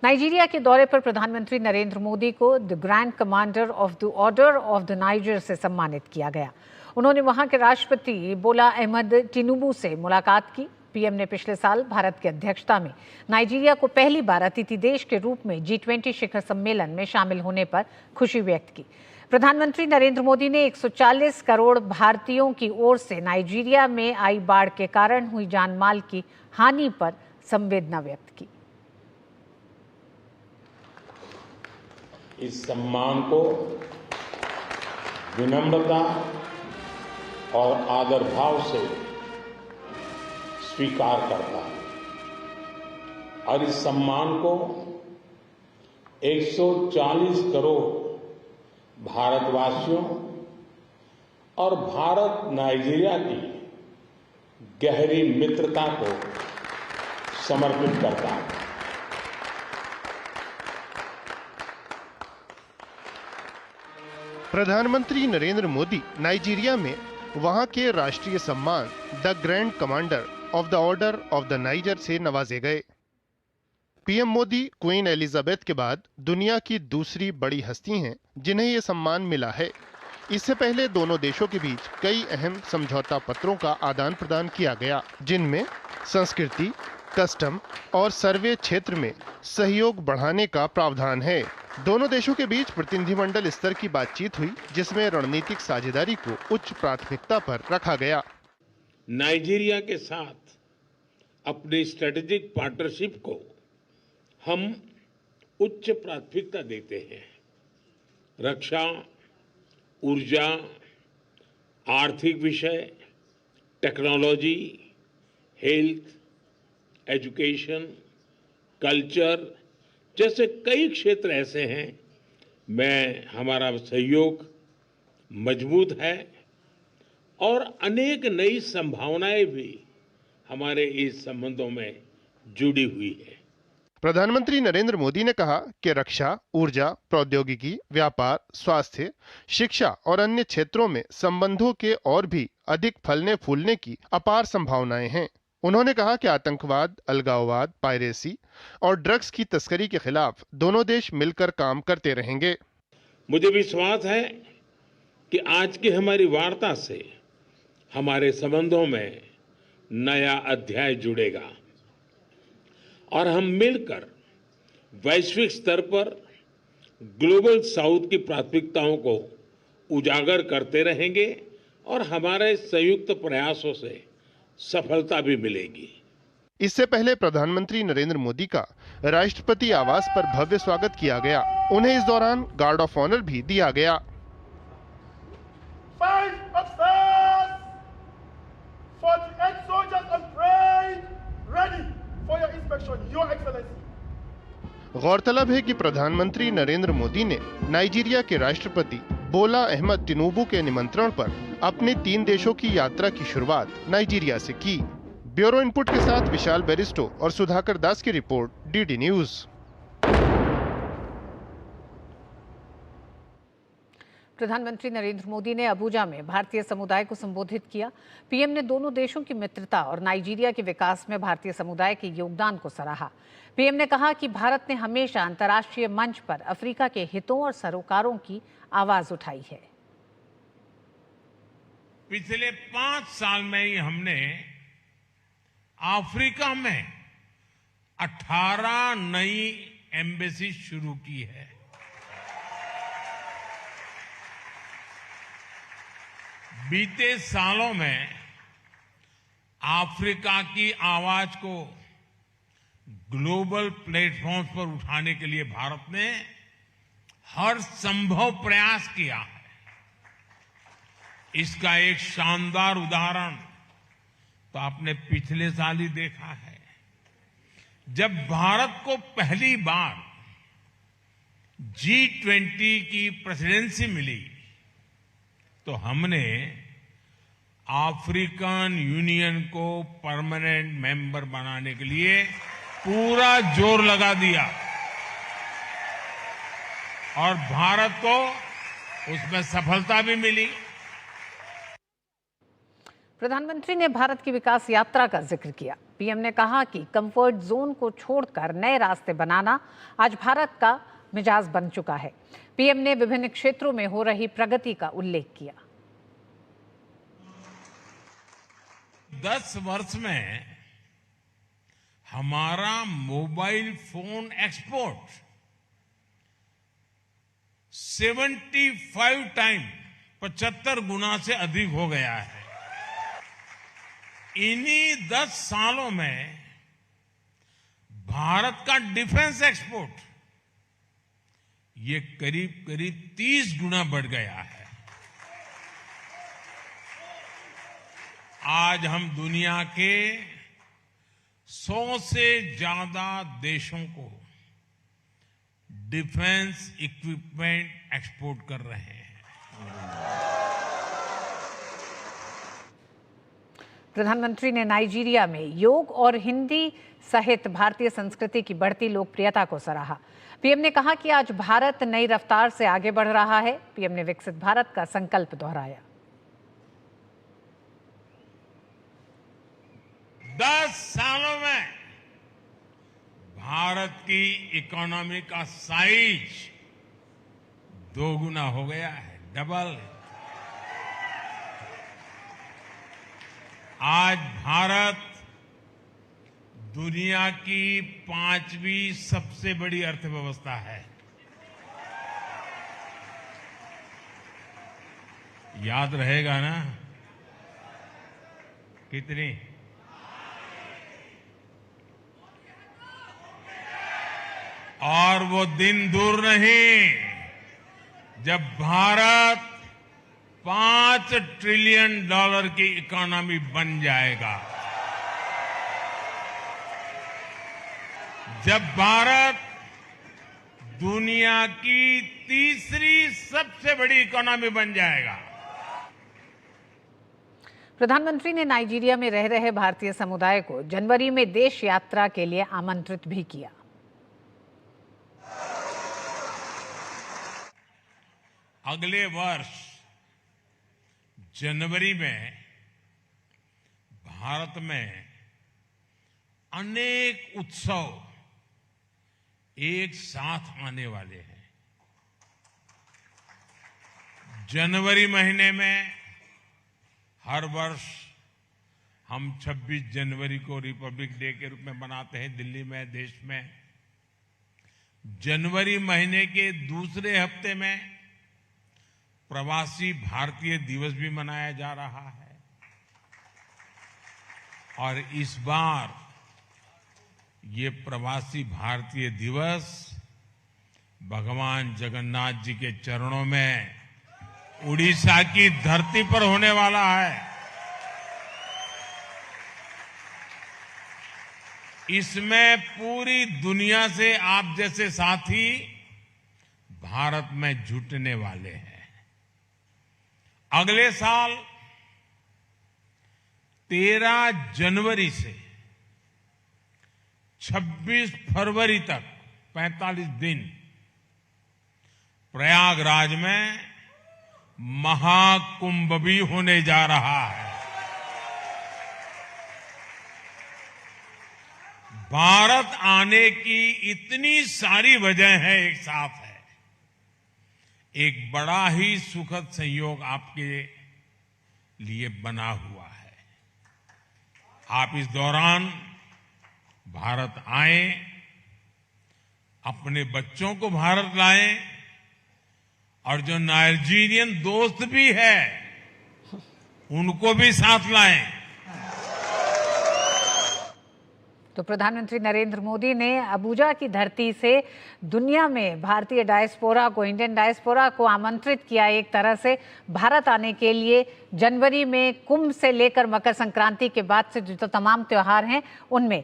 Nigeria के दौरे पर प्रधानमंत्री नरेंद्र मोदी को the grand commander of the order of the niger से सम्मानित किया गया। उन्होंने वहां के राष्ट्रपति बोला अहमद टिनुबू से मुलाकात की। पीएम ने पिछले साल भारत की अध्यक्षता में नाइजीरिया को पहली बार अतिथि देश के रूप में G20 शिखर सम्मेलन में शामिल होने पर खुशी व्यक्त की। प्रधानमंत्री नरेंद्र मोदी ने 140 करोड़ भारतीयों की ओर से नाइजीरिया में आई बाढ़ के कारण हुई जानमाल की हानि पर संवेदना व्यक्त की। इस सम्मान को विनम्रता और आदर भाव से स्वीकार करता है और इस सम्मान को 140 करोड़ भारतवासियों और भारत नाइजीरिया की गहरी मित्रता को समर्पित करता है। प्रधानमंत्री नरेंद्र मोदी नाइजीरिया में वहां के राष्ट्रीय सम्मान the grand commander of the order of the niger से नवाजे गए। पीएम मोदी क्वीन एलिजाबेथ के बाद दुनिया की दूसरी बड़ी हस्ती हैं जिन्हें ये सम्मान मिला है। इससे पहले दोनों देशों के बीच कई अहम समझौता पत्रों का आदान प्रदान किया गया, जिनमें संस्कृति, कस्टम और सर्वे क्षेत्र में सहयोग बढ़ाने का प्रावधान है। दोनों देशों के बीच प्रतिनिधिमंडल स्तर की बातचीत हुई, जिसमें रणनीतिक साझेदारी को उच्च प्राथमिकता पर रखा गया। नाइजीरिया के साथ अपनी स्ट्रेटेजिक पार्टनरशिप को हम उच्च प्राथमिकता देते हैं। रक्षा, ऊर्जा, आर्थिक विषय, टेक्नोलॉजी, हेल्थ, एजुकेशन, कल्चर जैसे कई क्षेत्र ऐसे हैं में हमारा सहयोग मजबूत है और अनेक नई संभावनाएं भी हमारे इस संबंधों में जुड़ी हुई है। प्रधानमंत्री नरेंद्र मोदी ने कहा कि रक्षा, ऊर्जा, प्रौद्योगिकी, व्यापार, स्वास्थ्य, शिक्षा और अन्य क्षेत्रों में संबंधों के और भी अधिक फलने फूलने की अपार संभावनाएं हैं। उन्होंने कहा कि आतंकवाद, अलगाववाद, पायरेसी और ड्रग्स की तस्करी के खिलाफ दोनों देश मिलकर काम करते रहेंगे। मुझे विश्वास है कि आज की हमारी वार्ता से हमारे संबंधों में नया अध्याय जुड़ेगा और हम मिलकर वैश्विक स्तर पर ग्लोबल साउथ की प्राथमिकताओं को उजागर करते रहेंगे और हमारे संयुक्त प्रयासों से सफलता भी मिलेगी। इससे पहले प्रधानमंत्री नरेंद्र मोदी का राष्ट्रपति आवास पर भव्य स्वागत किया गया। उन्हें इस दौरान गार्ड ऑफ ऑनर भी दिया गया। गौरतलब है कि प्रधानमंत्री नरेंद्र मोदी ने नाइजीरिया के राष्ट्रपति बोला अहमद टिनुबू के निमंत्रण पर अपने 3 देशों की यात्रा की शुरुआत नाइजीरिया से की। ब्यूरो इनपुट के साथ विशाल बेरिस्टो और सुधाकर दास की रिपोर्ट, डीडी न्यूज। प्रधानमंत्री नरेंद्र मोदी ने अबुजा में भारतीय समुदाय को संबोधित किया। पीएम ने दोनों देशों की मित्रता और नाइजीरिया के विकास में भारतीय समुदाय के योगदान को सराहा। पीएम ने कहा कि भारत ने हमेशा अंतर्राष्ट्रीय मंच पर अफ्रीका के हितों और सरोकारों की आवाज उठाई है। पिछले 5 साल में ही हमने अफ्रीका में 18 नई एम्बेसी शुरू की है। बीते सालों में अफ्रीका की आवाज को ग्लोबल प्लेटफॉर्म पर उठाने के लिए भारत ने हर संभव प्रयास किया है। इसका एक शानदार उदाहरण तो आपने पिछले साल ही देखा है, जब भारत को पहली बार G20 की प्रेसिडेंसी मिली तो हमने अफ्रीकन यूनियन को परमानेंट मेंबर बनाने के लिए पूरा जोर लगा दिया और भारत को उसमें सफलता भी मिली। प्रधानमंत्री ने भारत की विकास यात्रा का जिक्र किया। पीएम ने कहा कि कंफर्ट जोन को छोड़कर नए रास्ते बनाना आज भारत का मिजाज बन चुका है। पीएम ने विभिन्न क्षेत्रों में हो रही प्रगति का उल्लेख किया। 10 वर्ष में हमारा मोबाइल फोन एक्सपोर्ट 75 टाइम 75 गुना से अधिक हो गया है। इन्हीं 10 सालों में भारत का डिफेंस एक्सपोर्ट ये करीब करीब 30 गुना बढ़ गया है। आज हम दुनिया के 100 से ज्यादा देशों को डिफेंस इक्विपमेंट एक्सपोर्ट कर रहे हैं। प्रधानमंत्री ने नाइजीरिया में योग और हिंदी सहित भारतीय संस्कृति की बढ़ती लोकप्रियता को सराहा। पीएम ने कहा कि आज भारत नई रफ्तार से आगे बढ़ रहा है। पीएम ने विकसित भारत का संकल्प दोहराया। 10 सालों में भारत की इकोनॉमी का साइज 2 गुना हो गया है, डबल। आज भारत दुनिया की 5वीं सबसे बड़ी अर्थव्यवस्था है। याद रहेगा ना? कितनी? और वो दिन दूर नहीं जब भारत $5 ट्रिलियन की इकोनॉमी बन जाएगा। जब भारत दुनिया की तीसरी सबसे बड़ी इकोनॉमी बन जाएगा। प्रधानमंत्री ने नाइजीरिया में रह रहे भारतीय समुदाय को जनवरी में देश यात्रा के लिए आमंत्रित भी किया। अगले वर्ष जनवरी में भारत में अनेक उत्सव एक साथ आने वाले हैं। जनवरी महीने में हर वर्ष हम 26 जनवरी को रिपब्लिक डे के रूप में मनाते हैं दिल्ली में, देश में। जनवरी महीने के दूसरे हफ्ते में प्रवासी भारतीय दिवस भी मनाया जा रहा है। और इस बार ये प्रवासी भारतीय दिवस भगवान जगन्नाथ जी के चरणों में उड़ीसा की धरती पर होने वाला है। इसमें पूरी दुनिया से आप जैसे साथी भारत में जुटने वाले हैं। अगले साल 13 जनवरी से 26 फरवरी तक 45 दिन प्रयागराज में महाकुंभ भी होने जा रहा है। भारत आने की इतनी सारी वजह है, एक साथ है। एक बड़ा ही सुखद संयोग आपके लिए बना हुआ है। आप इस दौरान भारत आए, अपने बच्चों को भारत लाएं और जो नाइजीरियन दोस्त भी है उनको भी साथ लाएं। तो प्रधानमंत्री नरेंद्र मोदी ने अबुजा की धरती से दुनिया में भारतीय डायस्पोरा को, इंडियन डायस्पोरा को आमंत्रित किया एक तरह से भारत आने के लिए। जनवरी में कुंभ से लेकर मकर संक्रांति के बाद से जो तमाम त्योहार हैं उनमें